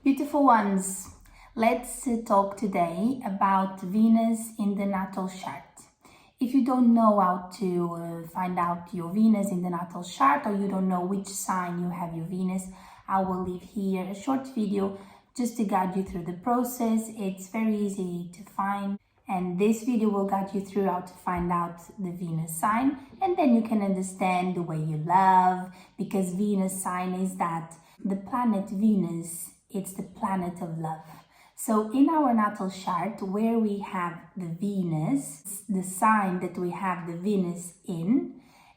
Beautiful ones, let's talk today about Venus in the natal chart. If you don't know how to find out your Venus in the natal chart, or you don't know which sign you have your Venus, I will leave here a short video just to guide you through the process. It's very easy to find, and this video will guide you through how to find out the Venus sign, and then you can understand the way you love, because Venus sign is that the planet Venus, it's the planet of love. So in our natal chart, where we have the Venus, the sign that we have the Venus in,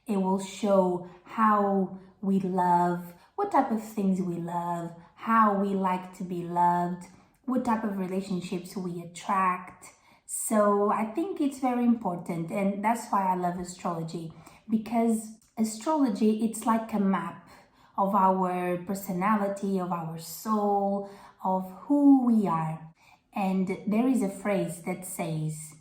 it will show how we love, what type of things we love, how we like to be loved, what type of relationships we attract. So I think it's very important, and that's why I love astrology, because astrology, it's like a map of our personality, of our soul, of who we are. And there is a phrase that says,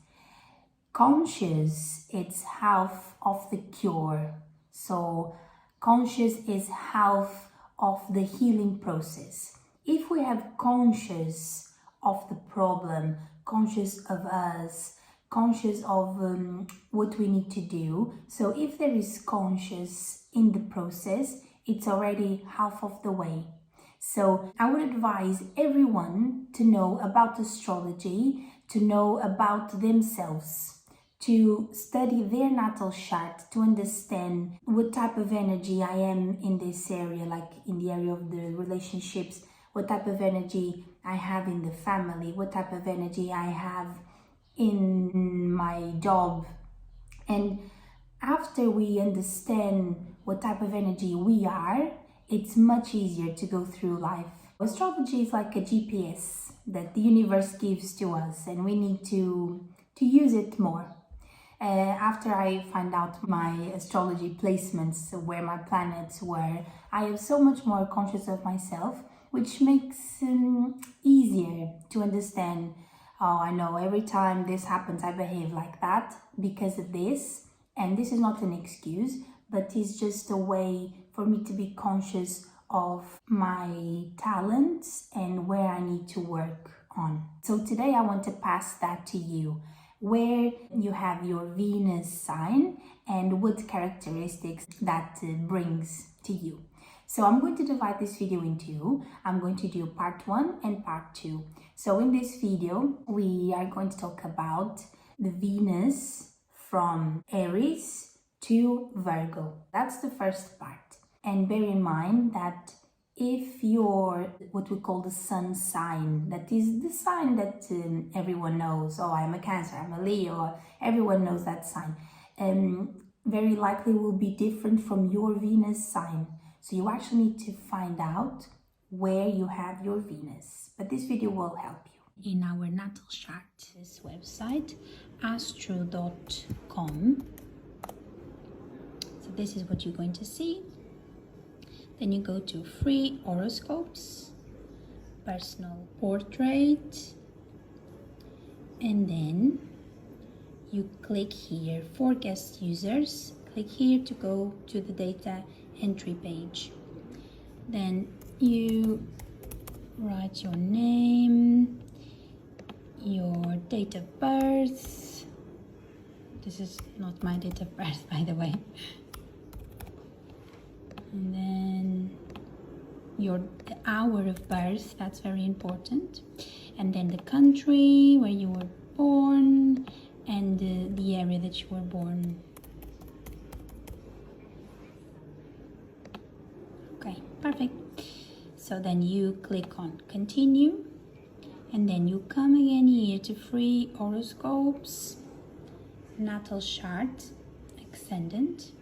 conscious, it's half of the cure. So conscious is half of the healing process. If we have conscious of the problem, conscious of us, conscious of what we need to do. So if there is conscious in the process, it's already half of the way. So I would advise everyone to know about astrology, to know about themselves, to study their natal chart, to understand what type of energy I am in this area, like in the area of the relationships, what type of energy I have in the family, what type of energy I have in my job. And after we understand what type of energy we are, it's much easier to go through life. Astrology is like a GPS that the universe gives to us, and we need to use it more. After I find out my astrology placements, where my planets were, I am so much more conscious of myself, which makes easier to understand. Oh, I know every time this happens, I behave like that because of this. And this is not an excuse, but it's just a way for me to be conscious of my talents and where I need to work on. So today I want to pass that to you, where you have your Venus sign and what characteristics that brings to you. So I'm going to divide this video in two. I'm going to do part 1 and part 2. So in this video, we are going to talk about the Venus from Aries to Virgo. That's the first part. And bear in mind that if you're what we call the sun sign, that is the sign that everyone knows, oh, I'm a Cancer, I'm a Leo, everyone knows that sign, very likely will be different from your Venus sign. So you actually need to find out where you have your Venus. But this video will help you. In our natal chart, this website, astro.com. So this is what you're going to see. Then you go to free horoscopes, personal portrait, and then you click here for guest users. Click here to go to the data entry page. Then you write your name, your date of birth. This is not my date of birth, by the way. And then the hour of birth, that's very important. And then the country where you were born and the area that you were born. Okay, perfect. So then you click on continue, and then you come again here to free horoscopes, natal chart, ascendant,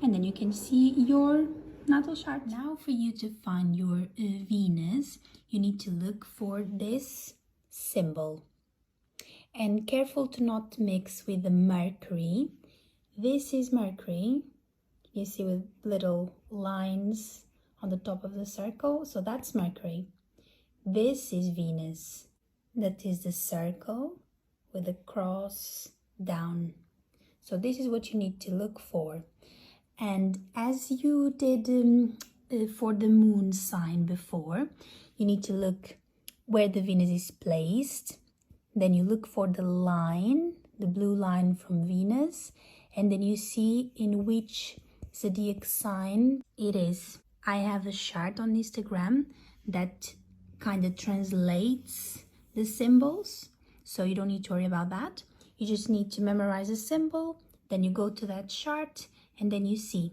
and then you can see your natal chart. Now for you to find your Venus, you need to look for this symbol. And careful to not mix with the Mercury. This is Mercury. You see with little lines on the top of the circle. So that's Mercury. This is Venus. That is the circle with a cross down. So this is what you need to look for. And as you did for the moon sign before. You need to look where the Venus is placed. Then you look for the line, the blue line from Venus, and then you see in which zodiac sign it is. I have a chart on Instagram that kind of translates the symbols, so you don't need to worry about that. You just need to memorize a symbol, then you go to that chart, and then you see.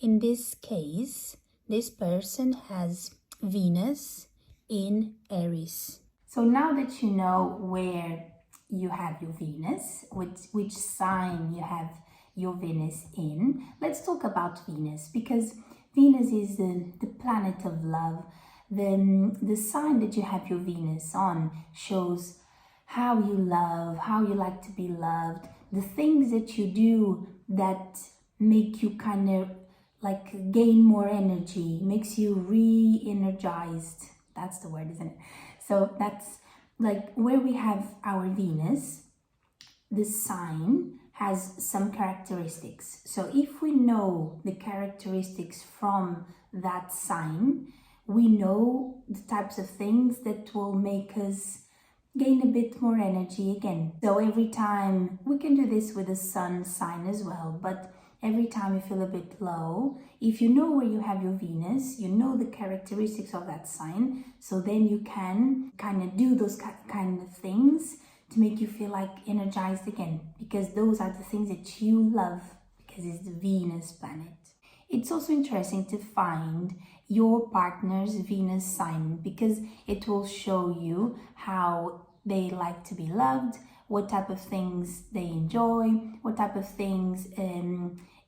In this case, this person has Venus in Aries. So now that you know where you have your Venus, which sign you have your Venus in, let's talk about Venus, because Venus is the planet of love. The sign that you have your Venus on shows how you love, how you like to be loved, the things that you do that make you kind of like gain more energy, makes you re-energized. That's the word, isn't it? So that's like where we have our Venus, the sign has some characteristics. So if we know the characteristics from that sign, we know the types of things that will make us gain a bit more energy again. So every time, we can do this with the sun sign as well, but every time you feel a bit low, if you know where you have your Venus, you know the characteristics of that sign, so then you can kind of do those kind of things to make you feel like energized again, because those are the things that you love, because it's the Venus planet. It's also interesting to find your partner's Venus sign, because it will show you how they like to be loved, what type of things they enjoy, what type of things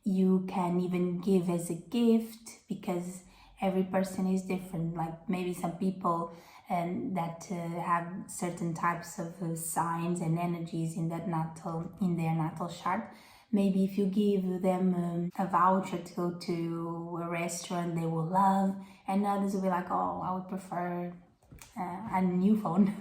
you can even give as a gift, because every person is different. Like maybe some people that have certain types of signs and energies in their natal chart. Maybe if you give them a voucher to go to a restaurant, they will love, and others will be like, oh, I would prefer a new phone.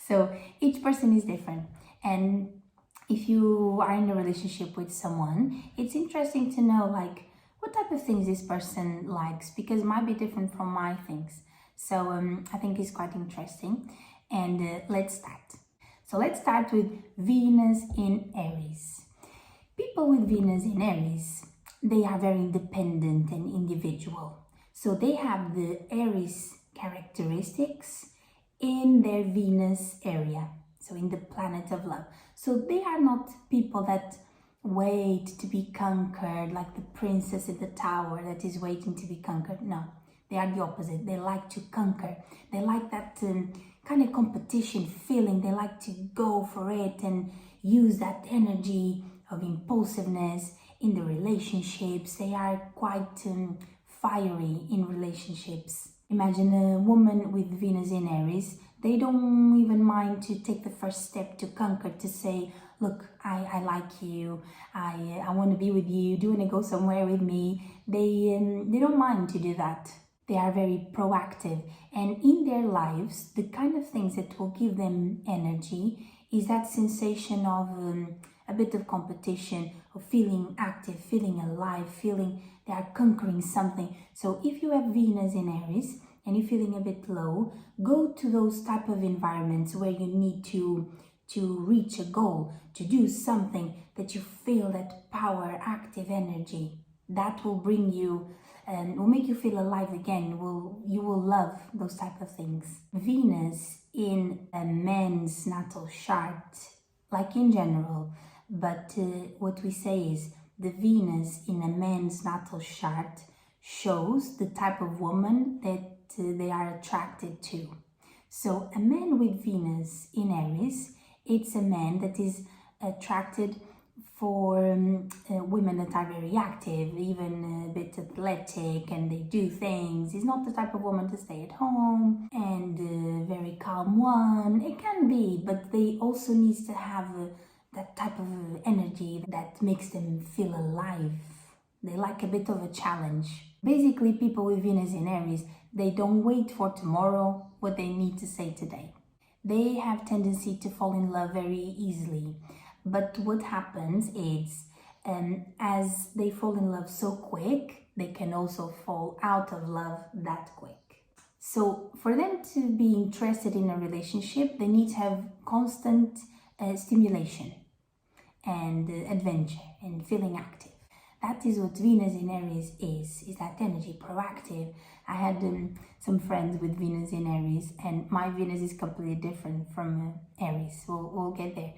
So each person is different, and if you are in a relationship with someone, it's interesting to know like what type of things this person likes, because it might be different from my things. So I think it's quite interesting, and let's start. So let's start with Venus in Aries. People with Venus in Aries, they are very independent and individual. So they have the Aries characteristics in their Venus area, so in the planet of love. So they are not people that wait to be conquered, like the princess in the tower that is waiting to be conquered. No, they are the opposite. They like to conquer. They like that kind of competition feeling. They like to go for it and use that energy of impulsiveness in the relationships. They are quite fiery in relationships. Imagine a woman with Venus in Aries. They don't even mind to take the first step to conquer, to say, look, I like you, I want to be with you, do you want to go somewhere with me? They don't mind to do that. They are very proactive, and in their lives, the kind of things that will give them energy is that sensation of a bit of competition, of feeling active, feeling alive, feeling they are conquering something. So if you have Venus in Aries and you're feeling a bit low, go to those type of environments where you need to reach a goal, to do something that you feel that power, active energy. That will bring you and will make you feel alive again. You will love those type of things. Venus in a man's natal chart, like in general, but what we say is the Venus in a man's natal chart shows the type of woman that they are attracted to. So a man with Venus in Aries, it's a man that is attracted for women that are very active, even a bit athletic, and they do things. He's not the type of woman to stay at home and very calm one. It can be, but they also needs to have that type of energy that makes them feel alive. They like a bit of a challenge. Basically, people with Venus in Aries, they don't wait for tomorrow what they need to say today. They have tendency to fall in love very easily. But what happens is, as they fall in love so quick, they can also fall out of love that quick. So for them to be interested in a relationship, they need to have constant stimulation and adventure and feeling active. That is what Venus in Aries is that energy, proactive. I had some friends with Venus in Aries, and my Venus is completely different from Aries. We'll get there.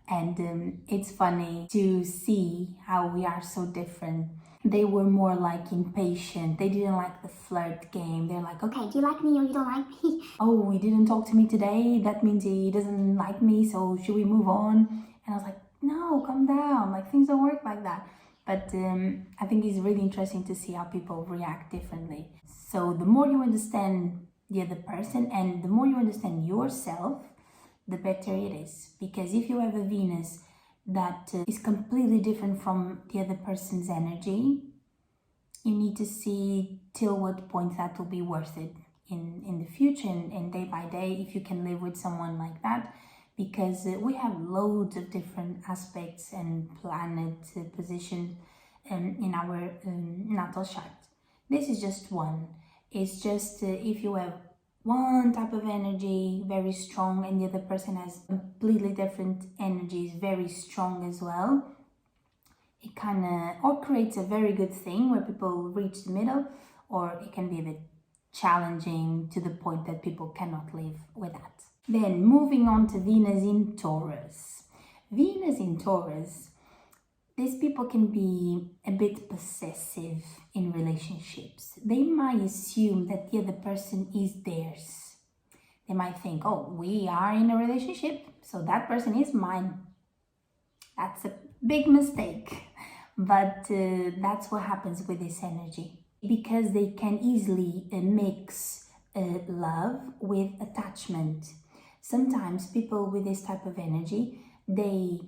And it's funny to see how we are so different. They were more like impatient. They didn't like the flirt game. They're like, okay, do you like me or you don't like me? Oh, he didn't talk to me today. That means he doesn't like me. So should we move on? And I was like, no, calm down. Like, things don't work like that. But I think it's really interesting to see how people react differently. So the more you understand the other person and the more you understand yourself, the better it is. Because if you have a Venus that is completely different from the other person's energy, you need to see till what point that will be worth it in the future and day by day, if you can live with someone like that. Because we have loads of different aspects and planet position in our natal chart. This is just one. It's just if you have one type of energy very strong and the other person has completely different energies very strong as well, it kind of or creates a very good thing where people reach the middle, or it can be a bit challenging to the point that people cannot live with that. Then moving on to Venus in Taurus. Venus in Taurus, these people can be a bit possessive in relationships. They might assume that the other person is theirs. They might think, oh, we are in a relationship, so that person is mine. That's a big mistake. But that's what happens with this energy. Because they can easily mix love with attachment. Sometimes people with this type of energy, they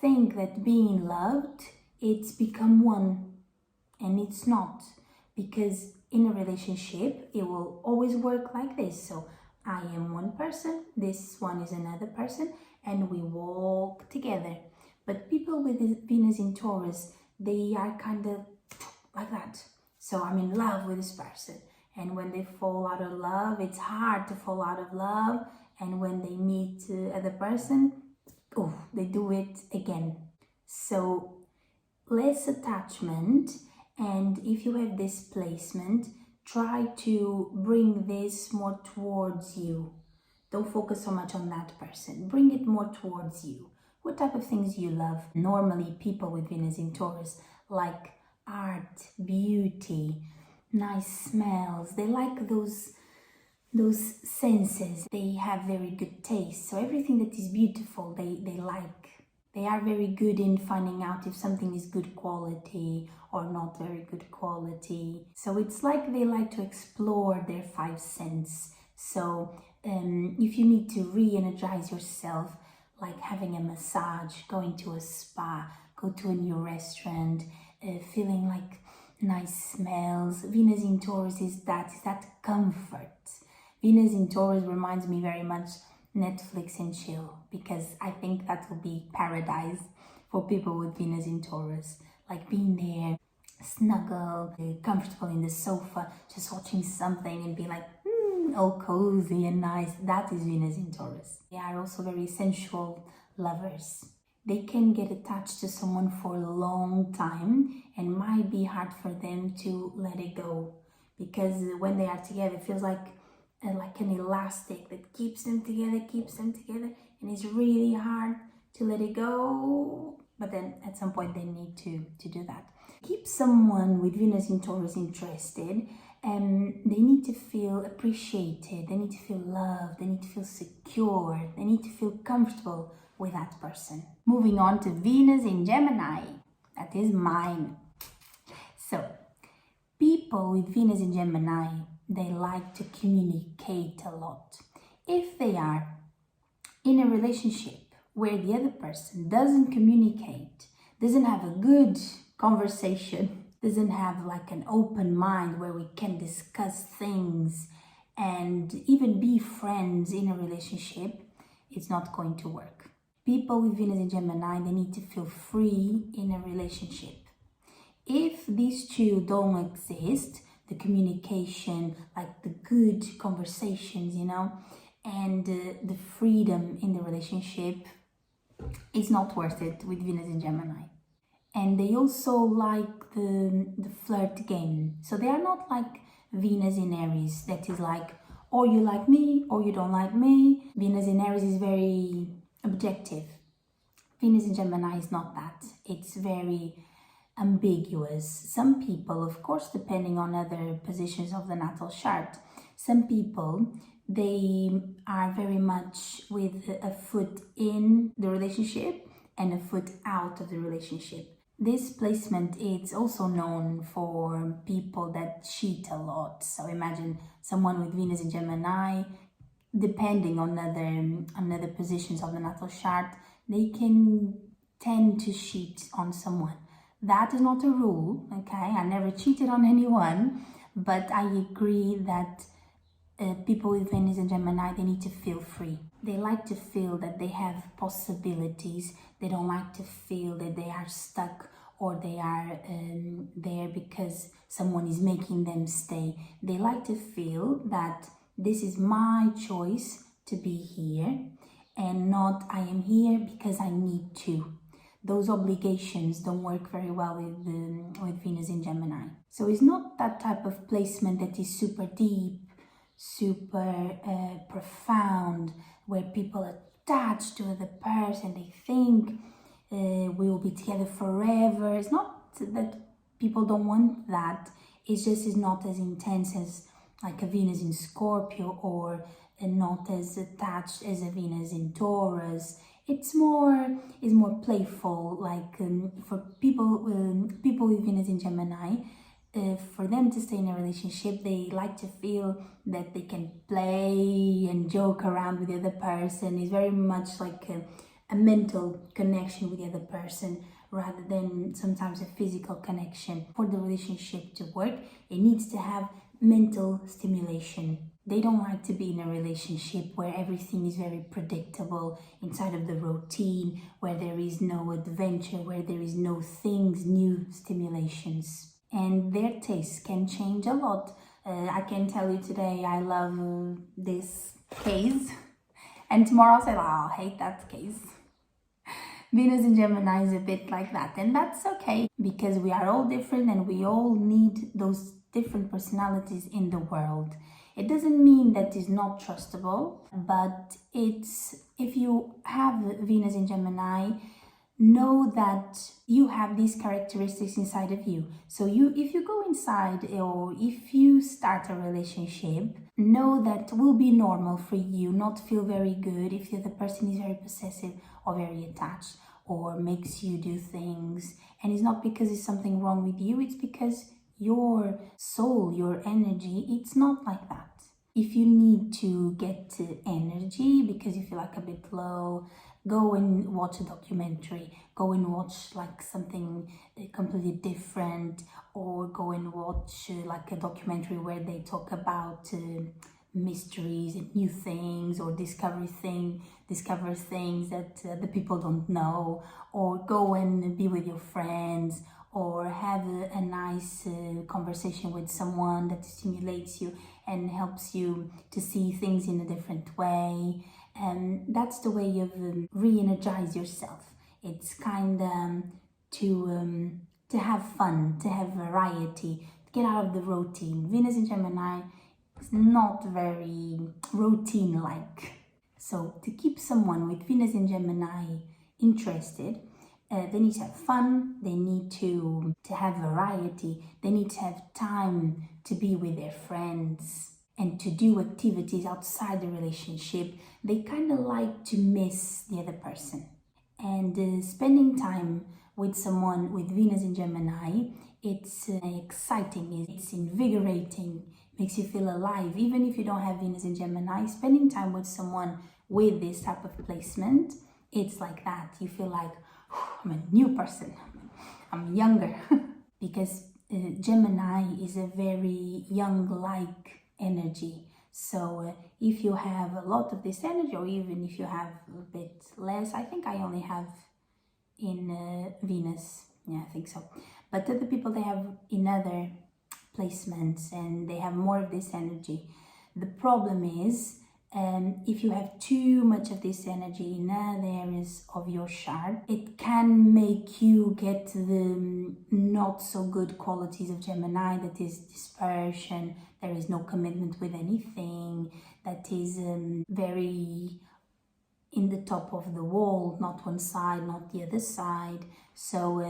think that being loved, it's become one, and it's not. Because in a relationship, it will always work like this. So I am one person, this one is another person, and we walk together. But people with Venus in Taurus, they are kind of like that. So I'm in love with this person. And when they fall out of love, it's hard to fall out of love. And when they meet other person, oh, they do it again. So less attachment. And if you have displacement, try to bring this more towards you. Don't focus so much on that person. Bring it more towards you. What type of things you love? Normally, people with Venus in Taurus like art, beauty, nice smells. They like those senses. They have very good taste. So everything that is beautiful, they like. They are very good in finding out if something is good quality or not very good quality. So it's like they like to explore their five senses. So if you need to re-energize yourself, like having a massage, going to a spa, go to a new restaurant, feeling like nice smells. Venus in Taurus is that comfort. Venus in Taurus reminds me very much Netflix and chill, because I think that will be paradise for people with Venus in Taurus. Like being there, snuggle, comfortable in the sofa, just watching something and be like, all cozy and nice. That is Venus in Taurus. They are also very sensual lovers. They can get attached to someone for a long time and might be hard for them to let it go, because when they are together, it feels like an elastic that keeps them together, and it's really hard to let it go. But then at some point they need to do that. Keep someone with Venus in Taurus interested, and they need to feel appreciated, they need to feel loved, they need to feel secure, they need to feel comfortable with that person. Moving on to Venus in Gemini. That is mine. So, people with Venus in Gemini, they like to communicate a lot. If they are in a relationship where the other person doesn't communicate, doesn't have a good conversation, doesn't have like an open mind where we can discuss things and even be friends in a relationship, it's not going to work. People with Venus in Gemini, they need to feel free in a relationship. If these two don't exist, the communication, like the good conversations, and the freedom in the relationship, is not worth it with Venus in Gemini. And they also like the flirt game. So they are not like Venus in Aries, that is like, or you like me or you don't like me. Venus in Aries is very objective. Venus in Gemini is not that. It's very ambiguous. Some people, of course, depending on other positions of the natal chart, some people, they are very much with a foot in the relationship and a foot out of the relationship. This placement is also known for people that cheat a lot. So imagine someone with Venus in Gemini, depending on other positions of the natal chart, they can tend to cheat on someone. That is not a rule, okay? I never cheated on anyone, but I agree that people with Venus and Gemini, they need to feel free. They like to feel that they have possibilities. They don't like to feel that they are stuck or they are there because someone is making them stay. They like to feel that this is my choice to be here and not I am here because I need to. Those obligations don't work very well with Venus in Gemini. So it's not that type of placement that is super deep, super profound, where people attach to the person, they think we will be together forever. It's not that people don't want that, it's just is not as intense as like a Venus in Scorpio or not as attached as a Venus in Taurus. It's more playful, like for people with Venus in Gemini, for them to stay in a relationship, they like to feel that they can play and joke around with the other person. It's very much like a mental connection with the other person rather than sometimes a physical connection. For the relationship to work, it needs to have mental stimulation. They don't like to be in a relationship where everything is very predictable, inside of the routine, where there is no adventure, where there is no things, new stimulations. And their tastes can change a lot. I can tell you today I love this case, and tomorrow I'll say, oh, I hate that case. Venus in Gemini is a bit like that, and that's okay because we are all different and we all need those different personalities in the world. It doesn't mean that it's not trustable, but it's, if you have Venus in Gemini, know that you have these characteristics inside of you. So if you go inside or if you start a relationship, know that will be normal for you not feel very good if the other person is very possessive or very attached or makes you do things. And it's not because it's something wrong with you, it's because your soul, your energy, it's not like that. If you need to get energy because you feel like a bit low, go and watch a documentary, go and watch like something completely different, or go and watch like a documentary where they talk about mysteries and new things, or discover things that the people don't know, or go and be with your friends, or have a nice conversation with someone that stimulates you and helps you to see things in a different way. And that's the way of re-energize yourself. It's kind of to have fun, to have variety, to get out of the routine. Venus in Gemini is not very routine-like. So to keep someone with Venus in Gemini interested, they need to have fun, they need to have variety, they need to have time to be with their friends and to do activities outside the relationship. They kind of like to miss the other person. And spending time with someone with Venus in Gemini, it's exciting, it's invigorating, makes you feel alive. Even if you don't have Venus in Gemini, spending time with someone with this type of placement, it's like that. You feel like, I'm a new person, I'm younger. Because Gemini is a very young-like energy. So if you have a lot of this energy, or even if you have a bit less, I think I only have in Venus, yeah, I think so. But other people, they have in other placements and they have more of this energy. The problem is if you have too much of this energy in other areas of your chart, it can make you get the not so good qualities of Gemini, that is dispersion, there is no commitment with anything, that is very in the top of the wall, not one side, not the other side. So,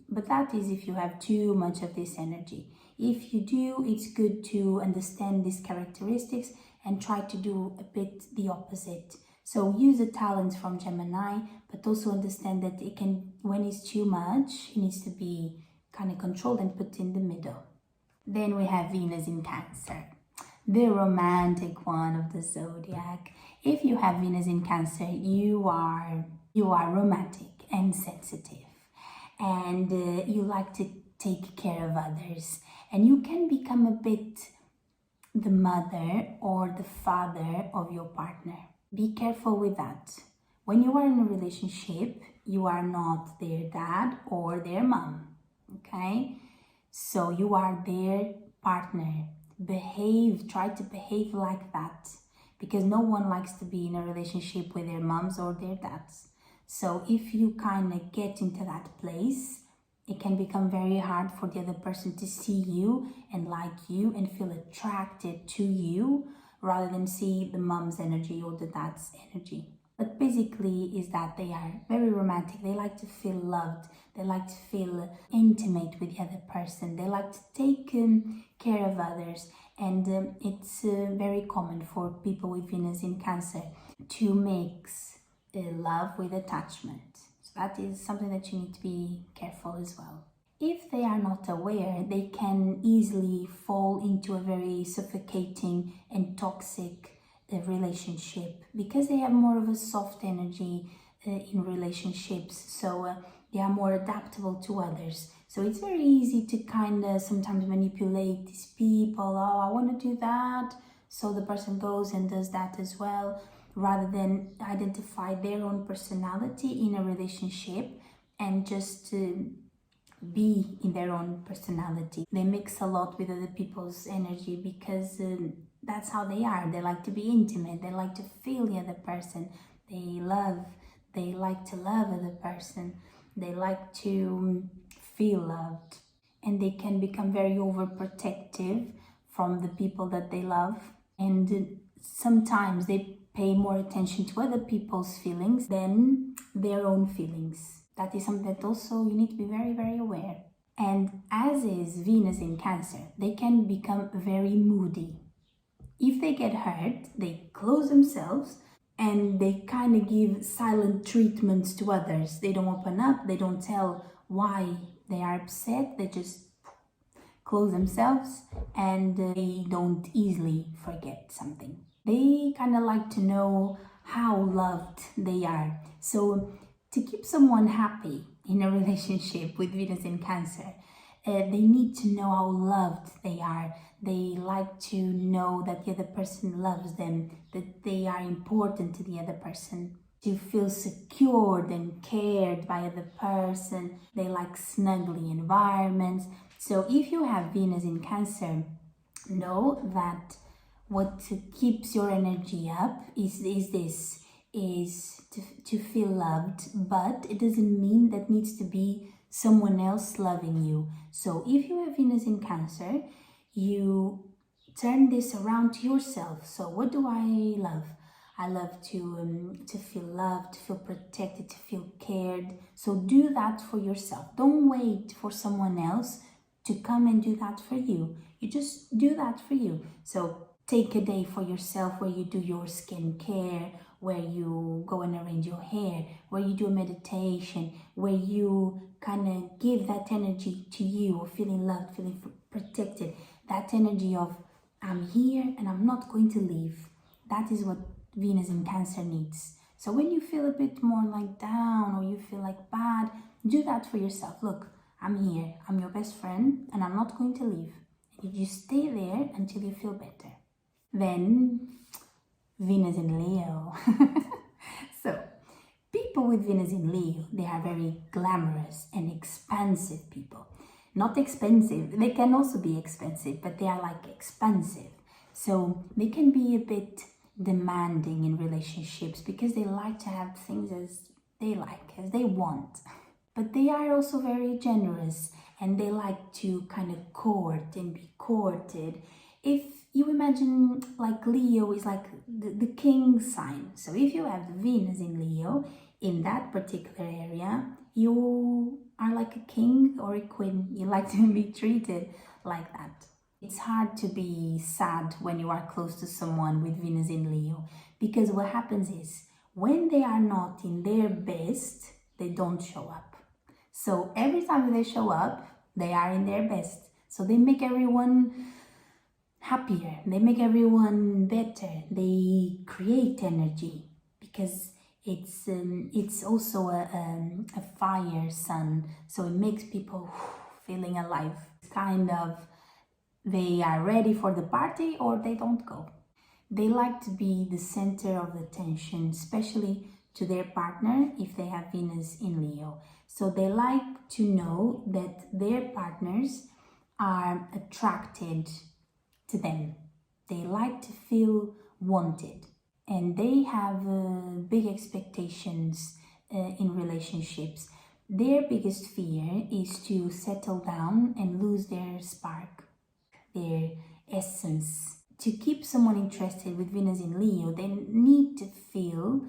but that is if you have too much of this energy. If you do, it's good to understand these characteristics and try to do a bit the opposite. So use the talents from Gemini, but also understand that it can, when it's too much, it needs to be kind of controlled and put in the middle. Then we have Venus in Cancer, the romantic one of the zodiac. If you have Venus in Cancer, you are romantic and sensitive, and you like to take care of others, and you can become a bit the mother or the father of your partner. Be careful with that. When you are in a relationship, you are not their dad or their mom, okay? So you are their partner. Try to behave like that, because no one likes to be in a relationship with their moms or their dads. So if you kind of get into that place, it can become very hard for the other person to see you and like you and feel attracted to you, rather than see the mom's energy or the dad's energy. But basically is that they are very romantic. They like to feel loved. They like to feel intimate with the other person. They like to take care of others. And it's very common for people with Venus in Cancer to mix love with attachment. So that is something that you need to be careful as well. If they are not aware, they can easily fall into a very suffocating and toxic relationship, because they have more of a soft energy in relationships. So they are more adaptable to others. So it's very easy to kind of sometimes manipulate these people. Oh, I want to do that. So the person goes and does that as well, rather than identify their own personality in a relationship and just be in their own personality. They mix a lot with other people's energy because that's how they are. They like to be intimate. They like to feel the other person. They like to love other person. They like to feel loved. And they can become very overprotective from the people that they love. And sometimes they pay more attention to other people's feelings than their own feelings. That is something that also you need to be very, very aware. And as is Venus in Cancer, they can become very moody. If they get hurt, they close themselves and they kind of give silent treatments to others. They don't open up, they don't tell why they are upset, they just close themselves, and they don't easily forget something. They kind of like to know how loved they are. So to keep someone happy in a relationship with Venus in Cancer, they need to know how loved they are. They like to know that the other person loves them, that they are important to the other person, to feel secured and cared by the person. They like snuggly environments. So if you have Venus in Cancer, know that what keeps your energy up is to feel loved, but it doesn't mean that needs to be someone else loving you. So if you have Venus in Cancer, you turn this around to yourself. So what do I love? I love to feel loved, to feel protected, to feel cared. So do that for yourself. Don't wait for someone else to come and do that for you. You just do that for you. So take a day for yourself where you do your skincare, where you go and arrange your hair, where you do a meditation, where you kind of give that energy to you of feeling loved, feeling protected. That energy of I'm here and I'm not going to leave. That is what Venus in Cancer needs. So when you feel a bit more like down or you feel like bad, do that for yourself. Look, I'm here. I'm your best friend and I'm not going to leave. And you just stay there until you feel better. Then Venus in Leo. So people with Venus in Leo, they are very glamorous and expansive people. Not expensive. They can also be expensive, but they are like expensive. So they can be a bit demanding in relationships because they like to have things as they like, as they want. But they are also very generous and they like to kind of court and be courted. If you imagine, like, Leo is like the king sign. So if you have the Venus in Leo in that particular area, you are like a king or a queen. You like to be treated like that. It's hard to be sad when you are close to someone with Venus in Leo, because what happens is when they are not in their best, they don't show up. So every time they show up, they are in their best. So they make everyone happier, they make everyone better, they create energy, because it's also a fire sun, so it makes people feeling alive. It's kind of, they are ready for the party or they don't go. They like to be the center of attention, especially to their partner if they have Venus in Leo. So they like to know that their partners are attracted to them. They like to feel wanted, and they have big expectations in relationships. Their biggest fear is to settle down and lose their spark, their essence. To keep someone interested with Venus in Leo, they need to feel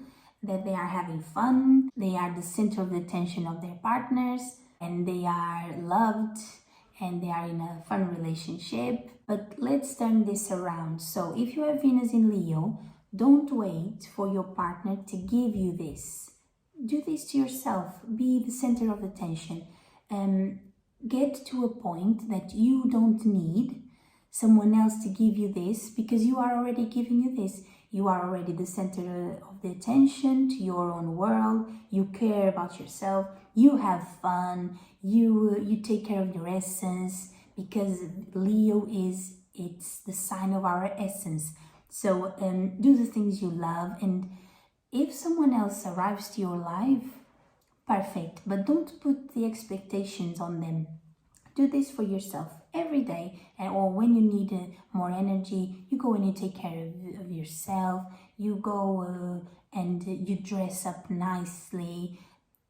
that they are having fun, they are the center of the attention of their partners, and they are loved, and they are in a fun relationship. But let's turn this around. So if you have Venus in Leo, don't wait for your partner to give you this. Do this to yourself. Be the center of attention. Get to a point that you don't need someone else to give you this, because you are already giving you this. You are already the center of the attention to your own world. You care about yourself. You have fun. You take care of your essence, because Leo it's the sign of our essence. So do the things you love, and if someone else arrives to your life, perfect, but don't put the expectations on them. Do this for yourself every day, or when you need more energy, you go and you take care of yourself. You go and you dress up nicely.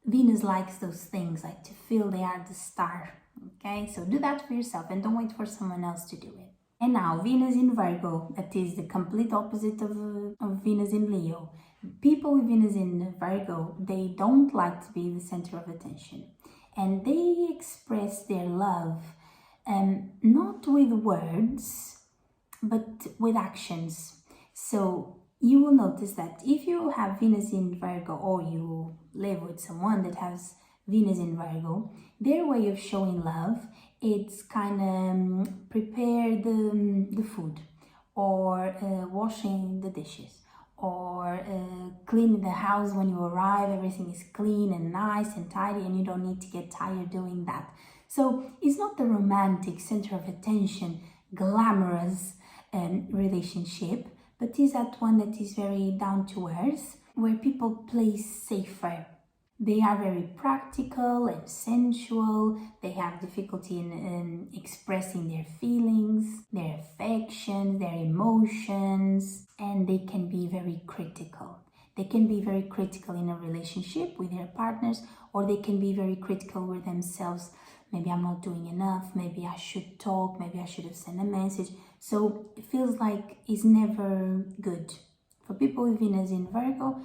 Venus likes those things, like to feel they are the star. Okay, so do that for yourself and don't wait for someone else to do it. And now Venus in Virgo, that is the complete opposite of Venus in Leo. People with Venus in Virgo, they don't like to be the center of attention, and they express their love not with words but with actions. So you will notice that if you have Venus in Virgo, or you live with someone that has Venus in Virgo, their way of showing love, it's kind of prepare the food, or washing the dishes, or cleaning the house when you arrive. Everything is clean and nice and tidy, and you don't need to get tired doing that. So it's not the romantic, center of attention, glamorous relationship, but is that one that is very down to earth, where people play safer. They are very practical and sensual. They have difficulty in expressing their feelings, their affections, their emotions, and they can be very critical. They can be very critical in a relationship with their partners, or they can be very critical with themselves. Maybe I'm not doing enough, maybe I should talk, maybe I should have sent a message. So it feels like it's never good. For people with Venus in Virgo,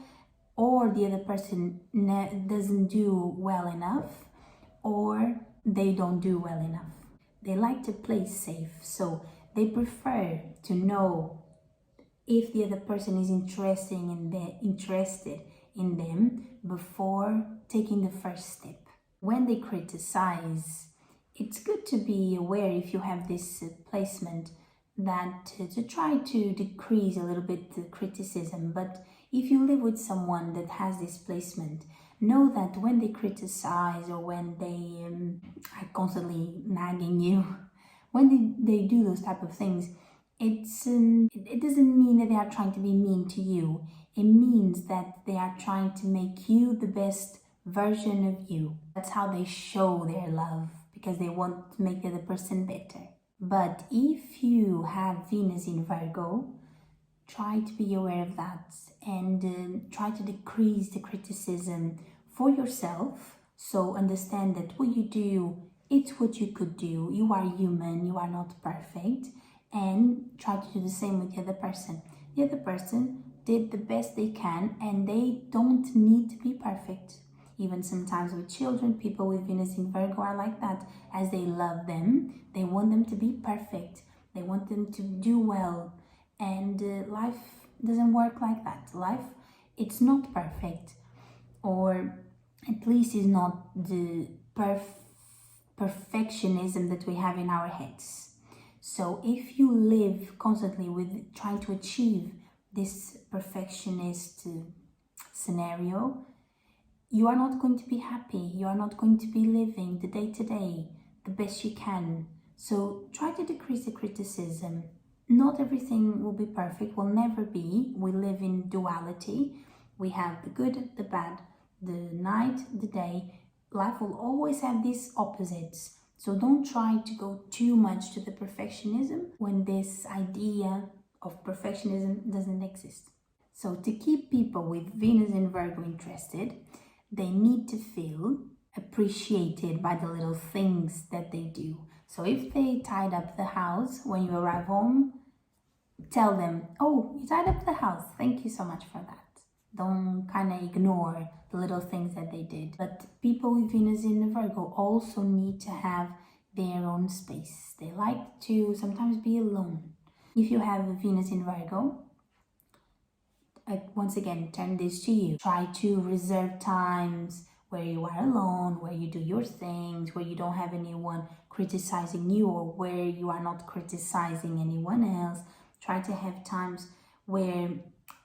or the other person doesn't do well enough, or they don't do well enough. They like to play safe, so they prefer to know if the other person is interested in them before taking the first step. When they criticize, it's good to be aware, if you have this placement, that to try to decrease a little bit the criticism. But if you live with someone that has this placement, know that when they criticize, or when they are constantly nagging you, when they do those type of things, it doesn't mean that they are trying to be mean to you. It means that they are trying to make you the best version of you. That's how they show their love, because they want to make the other person better. But if you have Venus in Virgo, try to be aware of that and try to decrease the criticism for yourself. So understand that what you do, it's what you could do. You are human, you are not perfect, and try to do the same with the other person. The other person did the best they can and they don't need to be perfect. Even sometimes with children, people with Venus in Virgo are like that. As they love them, they want them to be perfect. They want them to do well. And life doesn't work like that. Life, it's not perfect. Or at least is not the perfectionism that we have in our heads. So if you live constantly with trying to achieve this perfectionist scenario, you are not going to be happy. You are not going to be living the day-to-day the best you can. So try to decrease the criticism. Not everything will be perfect, will never be. We live in duality. We have the good, the bad, the night, the day. Life will always have these opposites. So don't try to go too much to the perfectionism when this idea of perfectionism doesn't exist. So to keep people with Venus in Virgo interested, they need to feel appreciated by the little things that they do. So if they tied up the house when you arrive home, tell them, oh, you tied up the house. Thank you so much for that. Don't kind of ignore the little things that they did. But people with Venus in Virgo also need to have their own space. They like to sometimes be alone. If you have Venus in Virgo, I once again turn this to you. Try to reserve times where you are alone, where you do your things, where you don't have anyone criticizing you, or where you are not criticizing anyone else. Try to have times where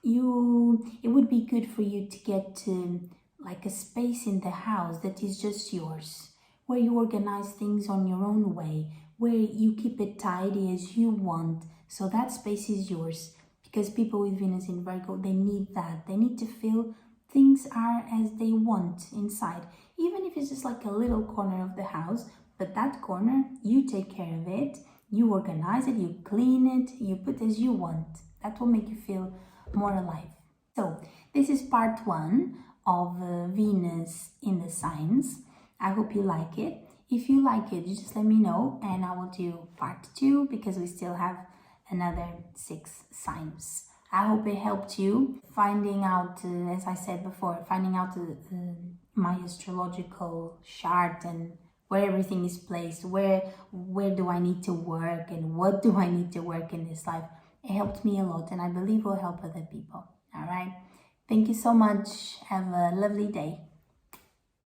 it would be good for you to get to like a space in the house that is just yours, where you organize things on your own way, where you keep it tidy as you want. So that space is yours. Because people with Venus in Virgo, they need that. They need to feel things are as they want inside. Even if it's just like a little corner of the house, but that corner, you take care of it, you organize it, you clean it, you put as you want. That will make you feel more alive. So this is part 1 of Venus in the signs. I hope you like it. If you like it, just let me know and I will do part 2 because we still have another 6 signs. I hope it helped you finding out, as I said before, finding out my astrological chart and where everything is placed, where do I need to work and what do I need to work in this life. It helped me a lot and I believe will help other people. All right. Thank you so much. Have a lovely day.